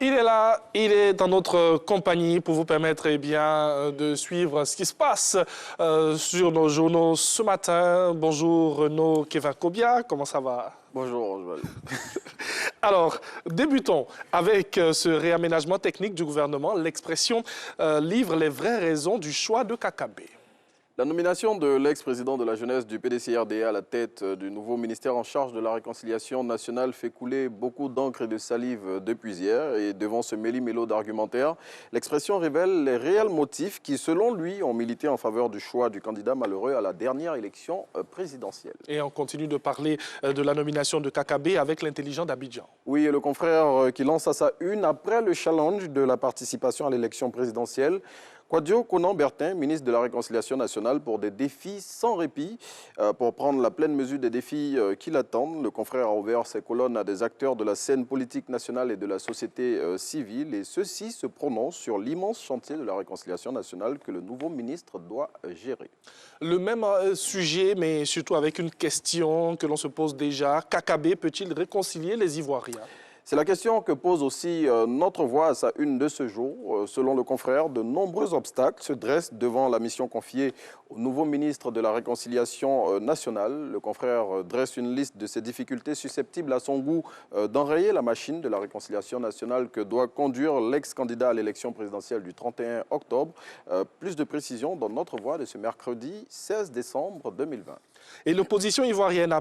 Il est là, il est dans notre compagnie pour vous permettre de suivre ce qui se passe sur nos journaux ce matin. Bonjour Renaud Kevin-Kobia, comment ça va? Bonjour, Oswald. Alors, débutons avec ce réaménagement technique du gouvernement. L'expression livre les vraies raisons du choix de Kakabe. La nomination de l'ex-président de la jeunesse du PDCRDA à la tête du nouveau ministère en charge de la réconciliation nationale fait couler beaucoup d'encre et de salive depuis hier. Et devant ce méli-mélo d'argumentaire, l'expression révèle les réels motifs qui, selon lui, ont milité en faveur du choix du candidat malheureux à la dernière élection présidentielle. Et on continue de parler de la nomination de Kakabe avec l'intelligent d'Abidjan. Oui, et le confrère qui lance à sa une après le challenge de la participation à l'élection présidentielle. Kwadjo Konan-Bertin, ministre de la Réconciliation nationale, pour des défis sans répit. Pour prendre la pleine mesure des défis qui l'attendent, le confrère a ouvert ses colonnes à des acteurs de la scène politique nationale et de la société civile. Et ceux-ci se prononcent sur l'immense chantier de la réconciliation nationale que le nouveau ministre doit gérer. Le même sujet, mais surtout avec une question que l'on se pose déjà. Kakabe peut-il réconcilier les Ivoiriens ? C'est la question que pose aussi notre voix à sa une de ce jour. Selon le confrère, de nombreux obstacles se dressent devant la mission confiée au nouveau ministre de la Réconciliation nationale. Le confrère dresse une liste de ces difficultés susceptibles à son goût d'enrayer la machine de la réconciliation nationale que doit conduire l'ex-candidat à l'élection présidentielle du 31 octobre. Plus de précisions dans notre voix de ce mercredi 16 décembre 2020. Et l'opposition ivoirienne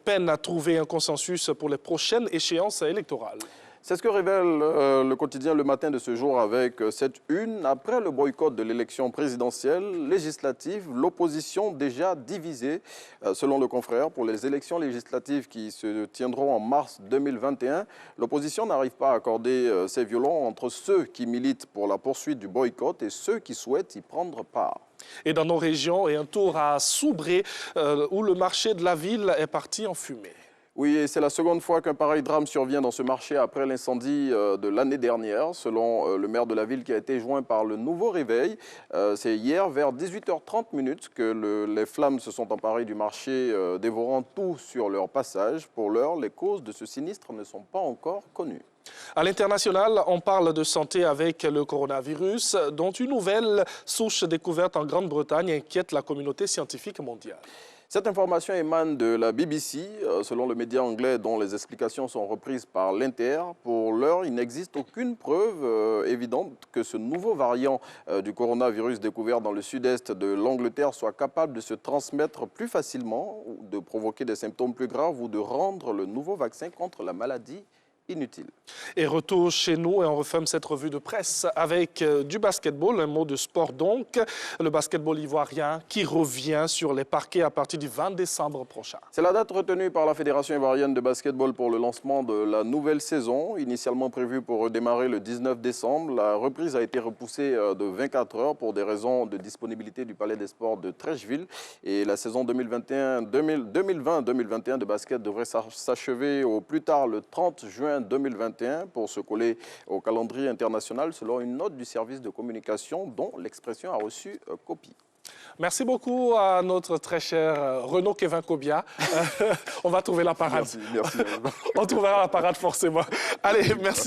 peine à trouver un consensus pour les prochaines échéances électorales. C'est ce que révèle le quotidien Le Matin de ce jour avec cette une. Après le boycott de l'élection présidentielle législative, l'opposition déjà divisée, selon le confrère, pour les élections législatives qui se tiendront en mars 2021. L'opposition n'arrive pas à accorder ses violons entre ceux qui militent pour la poursuite du boycott et ceux qui souhaitent y prendre part. Et dans nos régions, un tour à Soubré, où le marché de la ville est parti en fumée. Oui, et c'est la seconde fois qu'un pareil drame survient dans ce marché après l'incendie de l'année dernière, selon le maire de la ville qui a été joint par le nouveau réveil. C'est hier, vers 18h30 que les flammes se sont emparées du marché, dévorant tout sur leur passage. Pour l'heure, les causes de ce sinistre ne sont pas encore connues. À l'international, on parle de santé avec le coronavirus, dont une nouvelle souche découverte en Grande-Bretagne inquiète la communauté scientifique mondiale. Cette information émane de la BBC, selon le média anglais dont les explications sont reprises par l'Inter. Pour l'heure, il n'existe aucune preuve évidente que ce nouveau variant du coronavirus découvert dans le sud-est de l'Angleterre soit capable de se transmettre plus facilement, ou de provoquer des symptômes plus graves ou de rendre le nouveau vaccin contre la maladie inutile. Et retour chez nous et on referme cette revue de presse avec du basketball, un mot de sport donc. Le basketball ivoirien qui revient sur les parquets à partir du 20 décembre prochain. C'est la date retenue par la Fédération ivoirienne de basketball pour le lancement de la nouvelle saison, initialement prévue pour redémarrer le 19 décembre. La reprise a été repoussée de 24 heures pour des raisons de disponibilité du Palais des Sports de Trècheville. Et la saison 2020-2021 de basket devrait s'achever au plus tard le 30 juin 2021 pour se coller au calendrier international selon une note du service de communication dont l'expression a reçu copie. Merci beaucoup à notre très cher Renaud Kevin-Kobia. On va trouver la parade. Merci. On trouvera la parade forcément. Allez, merci.